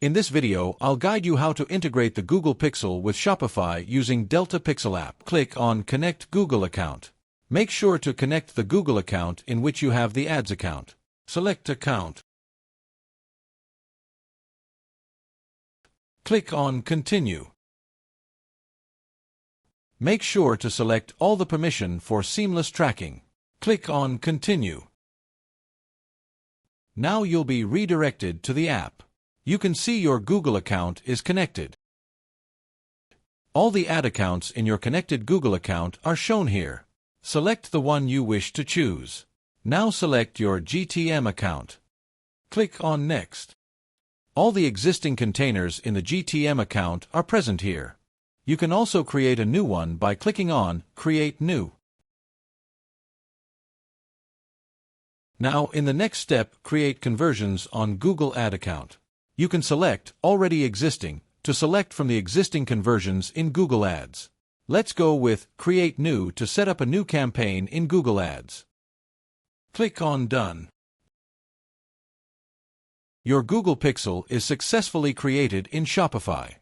In this video, I'll guide you how to integrate the Google Pixel with Shopify using Delta Pixel app. Click on Connect Google Account. Make sure to connect the Google account in which you have the ads account. Select Account. Click on Continue. Make sure to select all the permission for seamless tracking. Click on Continue. Now you'll be redirected to the app. You can see your Google account is connected. All the ad accounts in your connected Google account are shown here. Select the one you wish to choose. Now select your GTM account. Click on Next. All the existing containers in the GTM account are present here. You can also create a new one by clicking on Create New. Now, in the next step, create conversions on Google Ad account. You can select Already Existing to select from the existing conversions in Google Ads. Let's go with Create New to set up a new campaign in Google Ads. Click on Done. Your Google Pixel is successfully created in Shopify.